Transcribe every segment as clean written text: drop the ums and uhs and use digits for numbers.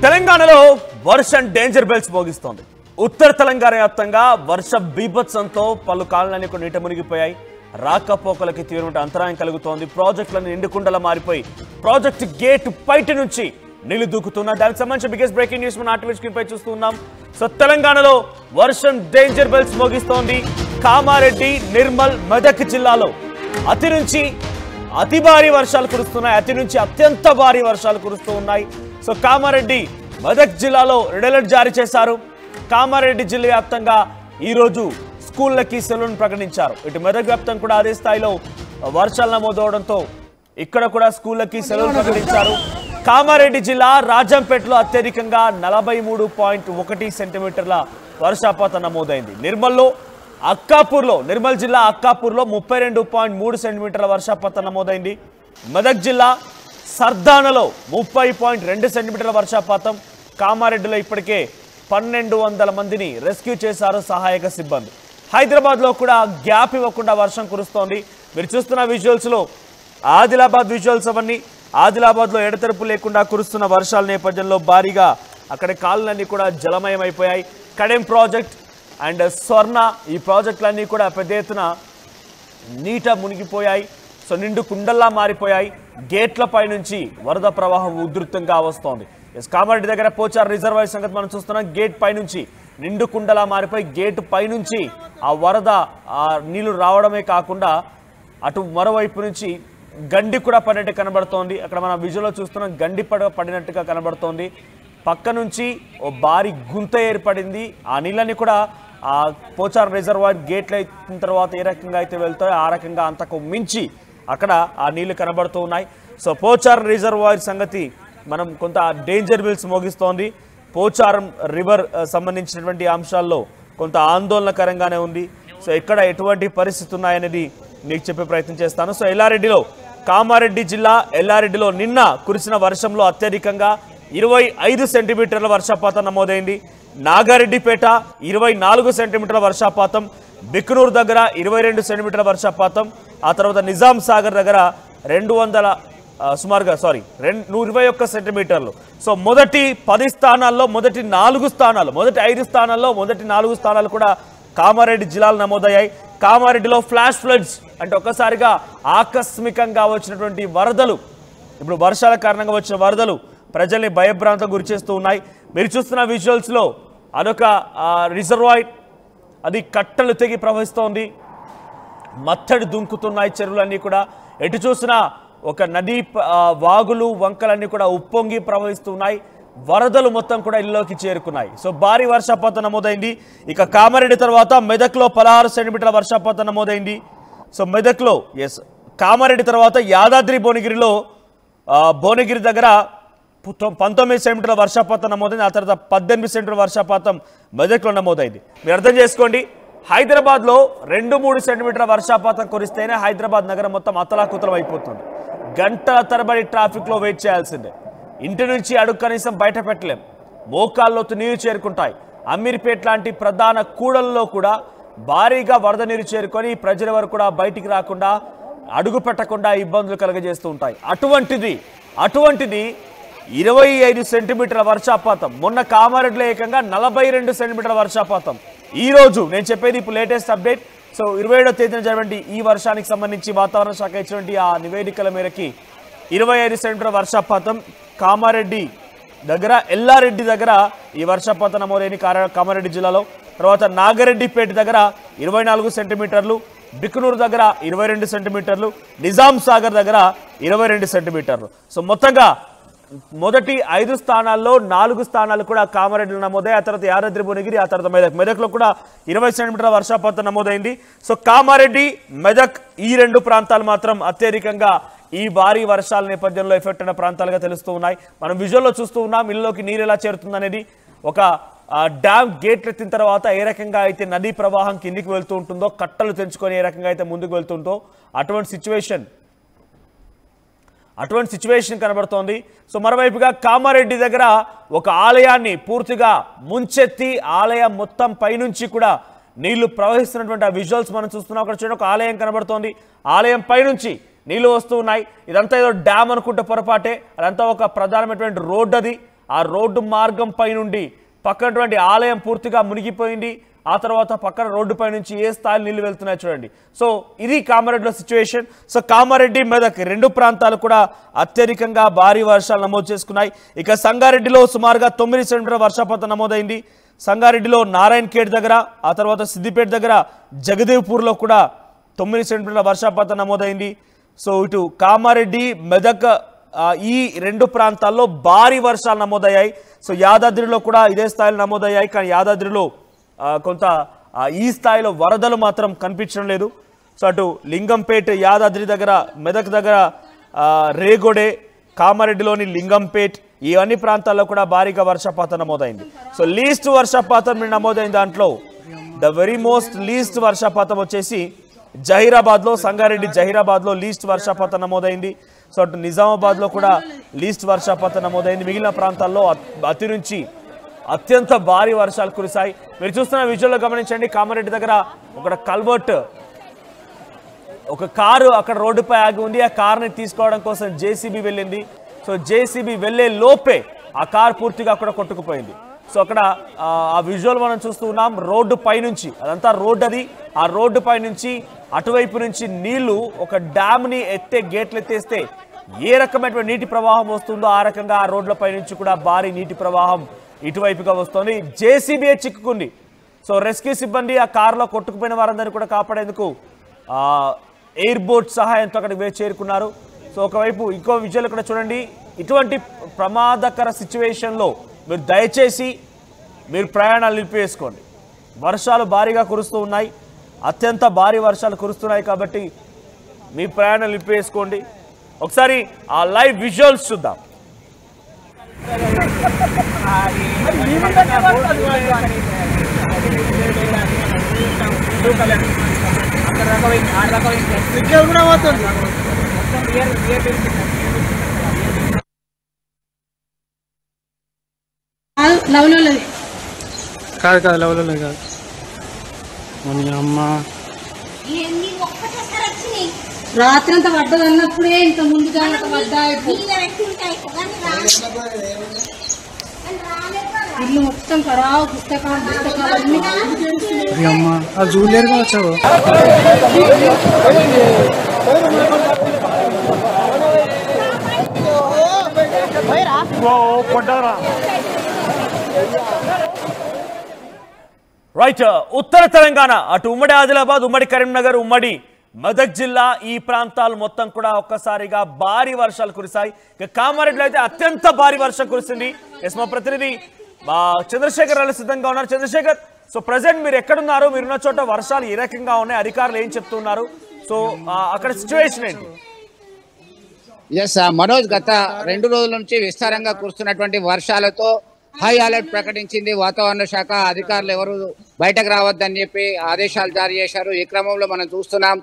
తెలంగాణలో వర్షం danger bells మోగిస్తోంది. ఉత్తర తెలంగాణ వ్యాప్తంగా వర్ష బీభత్సంతో పలు కాలనీలు నీట మునిగిపోయాయి. రాకపోకలకి తీవ్రమైన అంతరాయం కలుగుతోంది. ప్రాజెక్టులను నిండుకుండలా మారిపోయి ప్రాజెక్ట్ గేట్ బయట నుంచి నీళ్లు దూకుతున్నారు. దానికి సంబంధించిన బిగ్గెస్ట్ బ్రేకింగ్ న్యూస్ మన ఆర్టీవీ స్క్రీన్ పై చూస్తున్నాం. సో తెలంగాణలో వర్షం డేంజర్ బెల్స్ మోగిస్తోంది. కామారెడ్డి, నిర్మల్, మెదక్ జిల్లాలో అతి నుంచి అతి భారీ వర్షాలు కురుస్తున్నాయి. అతి నుంచి అత్యంత భారీ వర్షాలు కురుస్తూ ఉన్నాయి. సో కామారెడ్డి, మెదక్ జిల్లాలో రెడ్ అలర్ట్ జారీ చేశారు. కామారెడ్డి జిల్లా వ్యాప్తంగా ఈరోజు స్కూళ్ళకి సెలవును ప్రకటించారు. ఇటు మెదక్ వ్యాప్తంగా కూడా అదే స్థాయిలో వర్షాలు నమోదవడంతో ఇక్కడ కూడా స్కూళ్ళకి సెలవులు ప్రకటించారు. కామారెడ్డి జిల్లా రాజంపేటలో అత్యధికంగా 43.1 సెంటీమీటర్ల వర్షపాతం నమోదైంది. నిర్మల్ జిల్లా అక్కాపూర్లో 32.3 సెంటీమీటర్ల వర్షపాతం నమోదైంది. మెదక్ జిల్లా సర్దానలో 30.2 సెంటీమీటర్ల వర్షపాతం. కామారెడ్డిలో ఇప్పటికే 1200 మందిని రెస్క్యూ చేశారు సహాయక సిబ్బంది. హైదరాబాద్లో కూడా గ్యాప్ ఇవ్వకుండా వర్షం కురుస్తోంది. మీరు చూస్తున్న విజువల్స్లో ఆదిలాబాద్ విజువల్స్ అవన్నీ. ఆదిలాబాద్లో ఎడతెరపు లేకుండా కురుస్తున్న వర్షాల నేపథ్యంలో భారీగా అక్కడ కాలువలన్నీ కూడా జలమయం అయిపోయాయి. కడెం ప్రాజెక్ట్ అండ్ స్వర్ణ ఈ ప్రాజెక్టులన్నీ కూడా పెద్ద ఎత్తున నీట మునిగిపోయాయి. సో నిండు కుండల్లా మారిపోయాయి. గేట్లపై నుంచి వరద ప్రవాహం ఉధృతంగా వస్తోంది. కామారెడ్డి దగ్గర పోచార్ రిజర్వాయర్ సంగతి మనం చూస్తున్నాం. గేట్ పై నుంచి నిండు కుండలా మారిపోయి గేటు పైనుంచి ఆ వరద నీళ్లు రావడమే కాకుండా అటు మరోవైపు నుంచి గండి కూడా పడినట్టు కనబడుతోంది. అక్కడ మనం విజువల్లో చూస్తున్నాం, గండి పడినట్టుగా కనబడుతోంది. పక్క నుంచి ఓ భారీ గుంత ఏర్పడింది. ఆ నీళ్ళని కూడా ఆ పోచార్ రిజర్వాయర్ గేట్లు అయిన తర్వాత ఏ రకంగా అయితే వెళ్తాయో ఆ రకంగా అంతకు మించి అక్కడ ఆ నీళ్లు కనబడుతూ ఉన్నాయి. సో పోచార్ రిజర్వాయర్ సంగతి మనం కొంత డేంజర్ బిల్స్ మోగిస్తోంది. పోచారం రివర్ సంబంధించినటువంటి అంశాల్లో కొంత ఆందోళనకరంగానే ఉంది. సో ఎక్కడ ఎటువంటి పరిస్థితి ఉన్నాయనేది మీకు చెప్పే ప్రయత్నం చేస్తాను. సో ఎల్లారెడ్డిలో, కామారెడ్డి జిల్లా ఎల్లారెడ్డిలో నిన్న కురిసిన వర్షంలో అత్యధికంగా 25 సెంటీమీటర్ల వర్షపాతం నమోదైంది. నాగారెడ్డిపేట 24 సెంటీమీటర్ల వర్షపాతం, బిక్నూరు దగ్గర 22 సెంటీమీటర్ల వర్షపాతం, ఆ తర్వాత నిజాం సాగర్ దగ్గర 121 సెంటీమీటర్లు. సో మొదటి 10 స్థానాల్లో మొదటి 4 స్థానాలు, మొదటి 5 స్థానాల్లో మొదటి 4 స్థానాలు కూడా కామారెడ్డి జిల్లాలు నమోదయ్యాయి. కామారెడ్డిలో ఫ్లాష్ ఫ్లడ్స్ అంటే ఒక్కసారిగా ఆకస్మికంగా వచ్చినటువంటి వరదలు, ఇప్పుడు వర్షాల కారణంగా వచ్చిన వరదలు ప్రజల్ని భయభ్రాంతం గురి చేస్తూ ఉన్నాయి. మీరు చూస్తున్న విజువల్స్లో అదొక రిజర్వాయర్, అది కట్టలు తెగి ప్రవహిస్తోంది. మత్తడి దుంకుతున్నాయి చెరువులన్నీ కూడా. ఎటు చూసినా ఒక నదీ వాగులు వంకలన్నీ కూడా ఉప్పొంగి ప్రవహిస్తున్నాయి. వరదలు మొత్తం కూడా ఇల్లులోకి చేరుకున్నాయి. సో భారీ వర్షపాతం నమోదైంది. ఇక కామారెడ్డి తర్వాత మెదక్లో 16 సెంటీమీటర్ల వర్షపాతం నమోదైంది. సో మెదక్లో కామారెడ్డి తర్వాత యాదాద్రి భువనగిరిలో భువనగిరి దగ్గర 19 సెంటీమీటర్ల వర్షపాతం నమోదైంది. ఆ తర్వాత 18 సెంటీమీటర్ల వర్షపాతం మెదక్లో నమోదైంది. మీరు అర్థం చేసుకోండి, హైదరాబాద్లో 2-3 సెంటీమీటర్ల వర్షపాతం కురిస్తేనే హైదరాబాద్ నగరం మొత్తం అతలాకుతలం అయిపోతుంది. గంటల తరబడి ట్రాఫిక్లో వెయిట్ చేయాల్సిందే. ఇంటి నుంచి అడుగు కనీసం బయట పెట్టలేం. మోకాల్లోతు నీరు చేరుకుంటాయి. అమీర్పేట్ లాంటి ప్రధాన కూడల్లో కూడా భారీగా వరద నీరు చేరుకొని ప్రజల వరకు కూడా బయటికి రాకుండా, అడుగు పెట్టకుండా ఇబ్బందులు కలుగజేస్తూ ఉంటాయి. అటువంటిది 25 సెంటీమీటర్ల వర్షపాతం. మొన్న కామారెడ్డిలో ఏకంగా 42 సెంటీమీటర్ల వర్షపాతం. ఈ రోజు నేను చెప్పేది ఇప్పుడు లేటెస్ట్ అప్డేట్. సో 27వ తేదీన జరిగినటువంటి ఈ వర్షానికి సంబంధించి వాతావరణ శాఖ ఇచ్చినటువంటి ఆ నివేదికల మేరకి 25 సెంటీమీటర్ల వర్షపాతం కామారెడ్డి దగ్గర, ఎల్లారెడ్డి దగ్గర ఈ వర్షపాతం నమోదైన కామారెడ్డి జిల్లాలో. తర్వాత నాగారెడ్డిపేట దగ్గర 24 సెంటీమీటర్లు, బిక్నూరు దగ్గర 22 సెంటీమీటర్లు, నిజాం సాగర్ దగ్గర 22 సెంటీమీటర్లు. సో మొత్తంగా మొదటి 5 స్థానాల్లో 4 స్థానాలు కూడా కామారెడ్డిలో నమోదయ్యాయి. ఆ తర్వాత యాదాద్రి భువనగిరి, ఆ తర్వాత మెదక్లో కూడా 20 సెంటీమీటర్ల వర్షపాతం నమోదైంది. సో కామారెడ్డి, మెదక్ ఈ 2 ప్రాంతాలు మాత్రం అత్యధికంగా ఈ భారీ వర్షాల నేపథ్యంలో ఎఫెక్ట్ అయిన ప్రాంతాలుగా తెలుస్తూ ఉన్నాయి. మనం విజువల్లో చూస్తూ ఉన్నాం ఇళ్ళలోకి నీరు ఎలా చేరుతుంది అనేది. ఒక డ్యామ్ గేట్లు ఎత్తిన తర్వాత ఏ రకంగా అయితే నదీ ప్రవాహం కిందికి వెళ్తూ ఉంటుందో, కట్టలు తెంచుకొని ఏ రకంగా అయితే ముందుకు వెళ్తుందో అటువంటి సిచ్యువేషన్ కనబడుతోంది. సో మరోవైపుగా కామారెడ్డి దగ్గర ఒక ఆలయాన్ని పూర్తిగా ముంచెత్తి ఆలయం మొత్తం పైనుంచి కూడా నీళ్లు ప్రవహిస్తున్నటువంటి ఆ విజువల్స్ మనం చూస్తున్నాం. అక్కడ చూడండి, ఒక ఆలయం కనబడుతోంది. ఆలయం పైనుంచి నీళ్లు వస్తూ ఉన్నాయి. ఇదంతా ఏదో డ్యామ్ అనుకుంటే పొరపాటే. అదంతా ఒక ప్రధానమైనటువంటి రోడ్. అది ఆ రోడ్డు మార్గం పై నుండి పక్కనటువంటి ఆలయం పూర్తిగా మునిగిపోయింది. ఆ తర్వాత పక్కన రోడ్డుపై నుంచి ఏ స్థాయిలో నీళ్లు వెళ్తున్నాయి చూడండి. సో ఇది కామారెడ్డిలో సిచ్యువేషన్. సో కామారెడ్డి, మెదక్ రెండు ప్రాంతాలు కూడా అత్యధికంగా భారీ వర్షాలు నమోదు చేసుకున్నాయి. ఇక సంగారెడ్డిలో సుమారుగా 9 సెంటీమీటర్ల వర్షపాతం నమోదైంది. సంగారెడ్డిలో నారాయణ్ ఖేడ్ దగ్గర, ఆ తర్వాత సిద్దిపేట దగ్గర, జగదేవ్పూర్లో కూడా 9 సెంటీమీటర్ల వర్షపాతం నమోదైంది. సో ఇటు కామారెడ్డి, మెదక్ ఈ రెండు ప్రాంతాల్లో భారీ వర్షాలు నమోదయ్యాయి. సో యాదాద్రిలో కూడా ఇదే స్థాయిలో నమోదయ్యాయి. కానీ యాదాద్రిలో కొంత ఈ స్థాయిలో వరదలు మాత్రం కనిపించడం లేదు. సో అటు లింగంపేట్, యాదాద్రి దగ్గర, మెదక్ దగ్గర రేగొడే, కామారెడ్డిలోని లింగంపేట్ ఈ అన్ని ప్రాంతాల్లో కూడా భారీగా వర్షపాతం నమోదైంది. సో లీస్ట్ వర్షపాతం నమోదైన దాంట్లో ద వెరీ మోస్ట్ లీస్ట్ వర్షపాతం వచ్చేసి జహీరాబాద్లో, సంగారెడ్డి జహీరాబాద్లో లీస్ట్ వర్షపాతం నమోదైంది. సో అటు నిజామాబాద్లో కూడా లీస్ట్ వర్షపాతం నమోదైంది. మిగిలిన ప్రాంతాల్లో అతి నుంచి అత్యంత భారీ వర్షాలు కురిశాయి. మీరు చూస్తున్న విజువల్లో గమనించండి. కామారెడ్డి దగ్గర ఒక కల్వర్ట్, ఒక కారు అక్కడ రోడ్డుపై ఆగి ఉంది. ఆ కారుని తీసుకోవడం కోసం జేసీబీ వెళ్ళింది. సో జేసీబీ వెళ్ళే లోపే ఆ కారు పూర్తిగా అక్కడ కొట్టుకుపోయింది. సో అక్కడ ఆ విజువల్ మనం చూస్తూ ఉన్నాం. రోడ్డు పైనుంచి, అదంతా రోడ్డు, అది ఆ రోడ్డు పై నుంచి అటువైపు నుంచి నీళ్లు ఒక డ్యామ్ని గేట్లు ఎత్తేస్తే ఏ రకమైనటువంటి నీటి ప్రవాహం వస్తుందో ఆ రకంగా ఆ రోడ్లపై నుంచి కూడా భారీ నీటి ప్రవాహం ఇటువైపుగా వస్తుంది. జేసీబీ చిక్కుకుంది. సో రెస్క్యూ సిబ్బంది ఆ కారులో కొట్టుకుపోయిన వారందరినీ కూడా కాపాడేందుకు ఎయిర్ బోట్ సహాయంతో అక్కడికి చేరుకున్నారు. సో ఒకవైపు ఇంకో విజువల్ ఇక్కడ చూడండి. ఇటువంటి ప్రమాదకర సిచ్యువేషన్లో మీరు దయచేసి మీరు ప్రయాణాలు నిలిపివేసుకోండి. వర్షాలు భారీగా కురుస్తూ ఉన్నాయి, అత్యంత భారీ వర్షాలు కురుస్తున్నాయి కాబట్టి మీ ప్రయాణాలు నిలిపివేసుకోండి. ఒకసారి ఆ లైవ్ విజువల్స్ చూద్దాం. కాదు కాదు లవ్లో కాదు అమ్మ రాత్రి అంతా పడ్డది అన్నప్పుడే ఇంత ముందుగా పడ్డా ఇల్లు మొత్తం ఖరాబ్, పుస్తకాలు అన్ని అమ్మ అది చూడలేరు కావచ్చు. రైట్, ఉత్తర తెలంగాణ అటు ఉమ్మడి ఆదిలాబాద్, ఉమ్మడి కరీంనగర్, ఉమ్మడి మెదక్ జిల్లా ఈ ప్రాంతాలు మొత్తం కూడా ఒక్కసారిగా భారీ వర్షాలు కురిశాయి. ఇక కామారెడ్డిలో అయితే అత్యంత భారీ వర్షం కురిసింది. ఎస్, మా ప్రతినిధి చంద్రశేఖర్ వాళ్ళు సిద్ధంగా ఉన్నారు. చంద్రశేఖర్, సో ప్రజెంట్ మీరు ఎక్కడున్నారు? మీరున్న చోట వర్షాలు ఏ రకంగా ఉన్నాయి? అధికారులు ఏం చెప్తున్నారు? సో అక్కడ సిచ్యువేషన్ ఏంటి? ఎస్ మనోజ్, గత 2 రోజుల నుంచి విస్తారంగా కురుస్తున్నటువంటి వర్షాలతో హై అలర్ట్ ప్రకటించింది వాతావరణ శాఖ. అధికారులు ఎవరు బయటకు రావద్దని చెప్పి ఆదేశాలు జారీ చేశారు. ఈ క్రమంలో మనం చూస్తున్నాం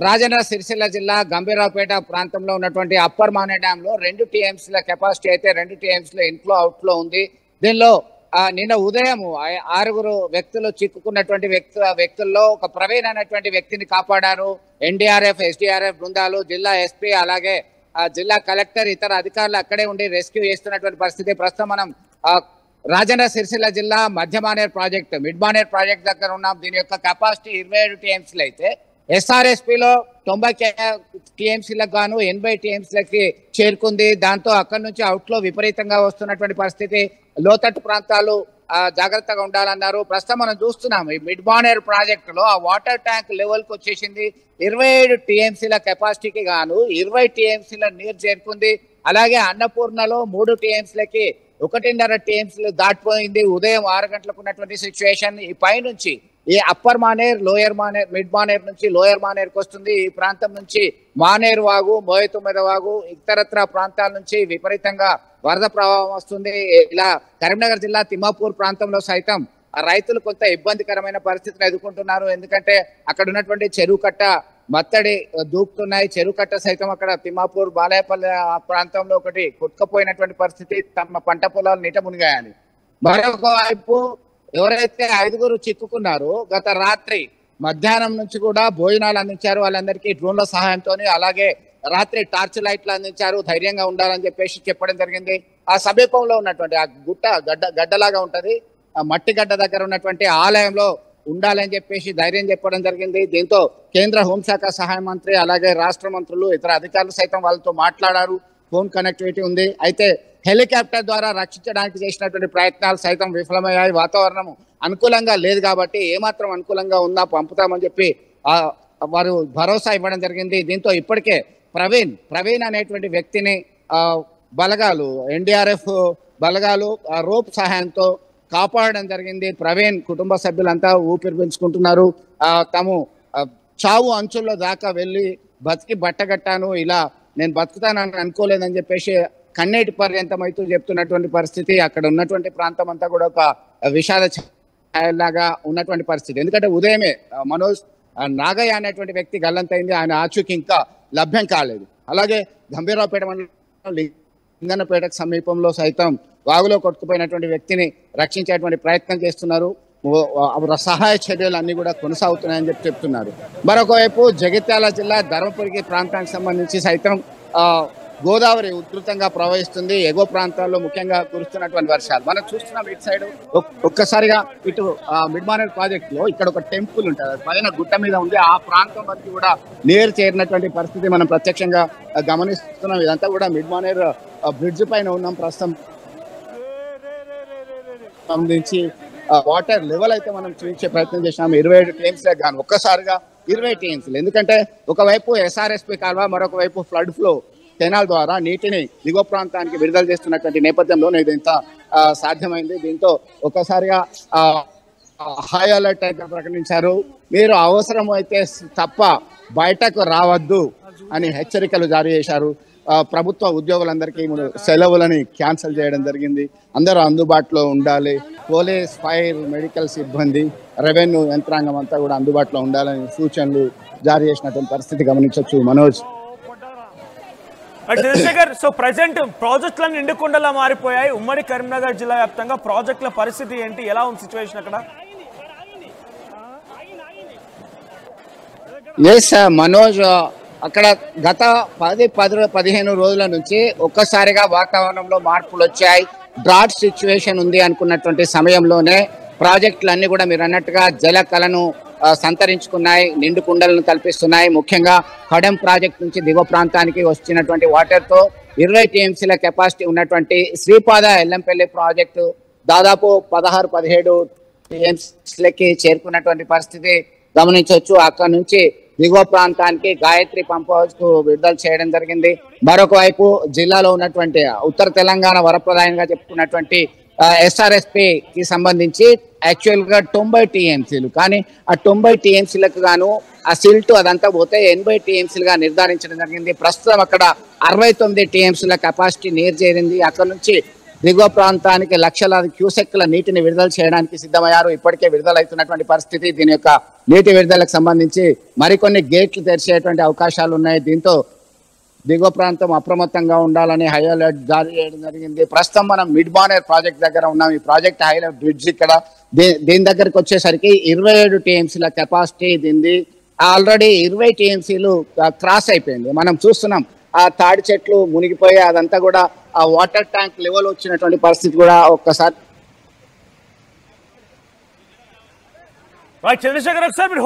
రాజన్న సిరిసిల్ల జిల్లా గంభీరావుపేట ప్రాంతంలో ఉన్నటువంటి అప్పర్ మానే డ్యామ్ లో 2 TMCల కెపాసిటీ అయితే 2 TMCల ఇన్ఫ్లో అవుట్ లో ఉంది. దీనిలో నిన్న ఉదయం 6 వ్యక్తులు చిక్కుకున్నటువంటి వ్యక్తుల్లో ఒక ప్రవీణ్ అనేటువంటి వ్యక్తిని కాపాడారు. NDRF, SDRF బృందాలు, జిల్లా SP, అలాగే జిల్లా కలెక్టర్, ఇతర అధికారులు అక్కడే ఉండి రెస్క్యూ చేస్తున్నటువంటి పరిస్థితి. ప్రస్తుతం మనం రాజన్న సిరిసిల్ల జిల్లా మధ్య Maner project, mid Maner project దగ్గర ఉన్నాం. దీని యొక్క కెపాసిటీ 27 TMCలు అయితే SRSPలో 90 TMCలకు గాను 80 TMCలకి చేరుకుంది. దాంతో అక్కడి నుంచి అవుట్లో విపరీతంగా వస్తున్నటువంటి పరిస్థితి. లోతట్టు ప్రాంతాలు జాగ్రత్తగా ఉండాలన్నారు. ప్రస్తుతం మనం చూస్తున్నాం ఈ మిడ్ మానేర్ ప్రాజెక్టులో ఆ వాటర్ ట్యాంక్ లెవెల్కి వచ్చేసింది. 27 TMCల కెపాసిటీకి గాను 20 TMCల నీరు చేరుకుంది. అలాగే అన్నపూర్ణలో 3 TMCలకి 1.5 TMCలు దాటిపోయింది. ఉదయం 6 గంటలకు ఉన్నటువంటి సిచ్యువేషన్. ఈ పైనుంచి ఈ upper Maner, lower Maner, mid Maner నుంచి లోయర్ మానేర్కి వస్తుంది. ఈ ప్రాంతం నుంచి మానేరు వాగు, మోయతుమ్మెద వాగు, ఇతరత్ర ప్రాంతాల నుంచి విపరీతంగా వరద ప్రవాహం వస్తుంది. ఇలా కరీంనగర్ జిల్లా తిమ్మాపూర్ ప్రాంతంలో సైతం రైతులు కొంత ఇబ్బందికరమైన పరిస్థితిని ఎదుర్కొంటున్నారు. ఎందుకంటే అక్కడ ఉన్నటువంటి చెరువు కట్ట మత్తడి దూకుతున్నాయి. చెరువు కట్ట సైతం అక్కడ తిమ్మాపూర్, బాలాయపల్లి ప్రాంతంలో ఒకటి కొట్టుకపోయినటువంటి పరిస్థితి. తమ పంట పొలాలు నీట మునిగాయని. మరొక వైపు ఎవరైతే 5 చిక్కుకున్నారో గత రాత్రి మధ్యాహ్నం నుంచి కూడా భోజనాలు అందించారు వాళ్ళందరికీ డ్రోన్ల సహాయంతో. అలాగే రాత్రి టార్చ్ లైట్లు అందించారు, ధైర్యంగా ఉండాలని చెప్పేసి చెప్పడం జరిగింది. ఆ సమీపంలో ఉన్నటువంటి ఆ గడ్డలాగా ఉంటది, ఆ మట్టి గడ్డ దగ్గర ఉన్నటువంటి ఆలయంలో ఉండాలని చెప్పేసి ధైర్యం చెప్పడం జరిగింది. దీంతో కేంద్ర హోంశాఖ సహాయ మంత్రి అలాగే రాష్ట్ర మంత్రులు ఇతర అధికారులు సైతం వాళ్ళతో మాట్లాడారు. ఫోన్ కనెక్టివిటీ ఉంది. అయితే హెలికాప్టర్ ద్వారా రక్షించడానికి చేసినటువంటి ప్రయత్నాలు సైతం విఫలమయ్యాయి. వాతావరణం అనుకూలంగా లేదు కాబట్టి ఏమాత్రం అనుకూలంగా ఉన్నా పంపుతామని చెప్పి వారు భరోసా ఇవ్వడం జరిగింది. దీంతో ఇప్పటికే ప్రవీణ్ అనేటువంటి వ్యక్తిని బలగాలు ఎన్డీఆర్ఎఫ్ బలగాలు రోప్ సహాయంతో కాపాడడం జరిగింది. ప్రవీణ్ కుటుంబ సభ్యులంతా ఊపిరి పీల్చుకుంటున్నారు. తాము చావు అంచుల్లో దాకా వెళ్ళి బతికి బట్టగట్టాను, ఇలా నేను బతుకుతానని అనుకోలేదని చెప్పేసి కన్నీటి పర్యంతమైతూ చెప్తున్నటువంటి పరిస్థితి. అక్కడ ఉన్నటువంటి ప్రాంతం అంతా కూడా ఒక విషాద ఛాయలాగా ఉన్నటువంటి పరిస్థితి. ఎందుకంటే ఉదయమే మనోజ్ నాగయ్య అనేటువంటి వ్యక్తి గల్లంతైంది. ఆయన ఆచూకీ ఇంకా లభ్యం కాలేదు. అలాగే గంభీరావుపేట మండలం లింగన్నపేటకు సమీపంలో సైతం వాగులో కొట్టుకుపోయినటువంటి వ్యక్తిని రక్షించేటువంటి ప్రయత్నం చేస్తున్నారు. సహాయ చర్యలు అన్ని కూడా కొనసాగుతున్నాయని చెప్తున్నారు. మరొకవైపు జగిత్యాల జిల్లా ధర్మపురికి ప్రాంతానికి సంబంధించి సైతం గోదావరి ఉధృతంగా ప్రవహిస్తుంది. ఎగువ ప్రాంతాల్లో ముఖ్యంగా కురుస్తున్నటువంటి వర్షాలు మనం చూస్తున్నాం. ఇటు సైడ్ ఒక్కసారిగా ఇటు మిడ్మానేర్ ప్రాజెక్ట్ లో ఇక్కడ ఒక టెంపుల్ ఉంటుంది, పైన గుట్ట మీద ఉంది. ఆ ప్రాంతం వరకు కూడా నీరు చేరినటువంటి పరిస్థితి మనం ప్రత్యక్షంగా గమనిస్తున్నాం. ఇదంతా కూడా మిడ్మానేర్ బ్రిడ్జ్ పైన ఉన్నాం ప్రస్తుతం. సంబంధించి వాటర్ లెవెల్ అయితే మనం చూపించే ప్రయత్నం చేసినాం. 27 టీఎంసీ గాను ఒక్కసారిగా 20 టీఎంసీలు. ఎందుకంటే ఒకవైపు ఎస్ఆర్ఎస్పి కాల్వ, మరొక వైపు ఫ్లడ్ ఫ్లో కెనాల్ ద్వారా నీటిని దిగువ ప్రాంతానికి విడుదల చేస్తున్నటువంటి నేపథ్యంలో ఇదంతా సాధ్యమైంది. దీంతో ఒక్కసారిగా హై అలర్ట్ అయితే ప్రకటించారు. మీరు అవసరం అయితే తప్ప బయటకు రావద్దు అని హెచ్చరికలు జారీ చేశారు. ప్రభుత్వ ఉద్యోగులందరికీ సెలవులని క్యాన్సిల్ చేయడం జరిగింది. అందరూ అందుబాటులో ఉండాలి. పోలీస్, ఫైర్, మెడికల్ సిబ్బంది, రెవెన్యూ యంత్రాంగం అంతా కూడా అందుబాటులో ఉండాలని సూచనలు జారీ చేసినటువంటి పరిస్థితి గమనించవచ్చు. మనోజ్, చంద్రశేఖర్, సో ప్రజెంట్ ప్రాజెక్టులన్నీ నిండుకుండలా మారిపోయాయి. ఉమ్మడి కరీంనగర్ జిల్లా వ్యాప్తంగా ప్రాజెక్టుల పరిస్థితి ఏంటి, ఎలా ఉంది సిచ్యువేషన్ అక్కడ? ఎస్ మనోజ్, అక్కడ గత 10-15 రోజుల నుంచి ఒక్కసారిగా వాతావరణంలో మార్పులు వచ్చాయి. డ్రాట్ సిచ్యువేషన్ ఉంది అనుకున్నటువంటి సమయంలోనే ప్రాజెక్టులన్నీ కూడా మీరు అన్నట్టుగా జల కళను సంతరించుకున్నాయి, నిండు కుండలను కల్పిస్తున్నాయి. ముఖ్యంగా కడెం ప్రాజెక్ట్ నుంచి దిగువ ప్రాంతానికి వచ్చినటువంటి వాటర్ తో 20 టీఎంసీల కెపాసిటీ ఉన్నటువంటి శ్రీపాద ఎల్లంపల్లి ప్రాజెక్టు దాదాపు 16-17 టీఎంసీలకి చేరుకున్నటువంటి పరిస్థితి గమనించవచ్చు. అక్కడ నుంచి దిగువ ప్రాంతానికి గాయత్రి పంప్ హౌస్ కు విడుదల చేయడం జరిగింది. మరొక వైపు జిల్లాలో ఉన్నటువంటి ఉత్తర తెలంగాణ వరప్రదాయంగా చెప్పుకున్నటువంటి ఎస్ఆర్ఎస్పి కి సంబంధించి యాక్చువల్ గా 90 టీఎంసీలు, కానీ ఆ 90 టీఎంసీలకు గాను ఆ సిల్ట్ అదంతా పోతే 80 టీఎంసీలుగా నిర్ధారించడం జరిగింది. ప్రస్తుతం అక్కడ 69 టీఎంసీల కెపాసిటీ నీరు చేరింది. అక్కడ నుంచి దిగువ ప్రాంతానికి లక్షలాది క్యూసెక్ల నీటిని విడుదల చేయడానికి సిద్ధమయ్యారు. ఇప్పటికే విడుదలవుతున్నటువంటి పరిస్థితి. దీని యొక్క నీటి విడుదలకు సంబంధించి మరికొన్ని గేట్లు తెరిచేటువంటి అవకాశాలు ఉన్నాయి. దీంతో దిగువ ప్రాంతం అప్రమత్తంగా ఉండాలని హై అలర్ట్ జారీ చేయడం జరిగింది. ప్రస్తుతం మనం మిడ్మానేర్ ప్రాజెక్ట్ దగ్గర ఉన్నాం. ఈ ప్రాజెక్ట్ హైలైట్ బ్రిడ్జ్ ఇక్కడ దీని దగ్గరకు వచ్చేసరికి 27 టీఎంసీల కెపాసిటీ దీనిది. ఆల్రెడీ 20 టీఎంసీలు క్రాస్ అయిపోయింది. మనం చూస్తున్నాం ఆ తాడి చెట్లు మునిగిపోయి అదంతా కూడా ఆ వాటర్ ట్యాంక్ లెవెల్ వచ్చినటువంటి పరిస్థితి కూడా ఒక్కసారి చంద్రశేఖర్ ఒకసారి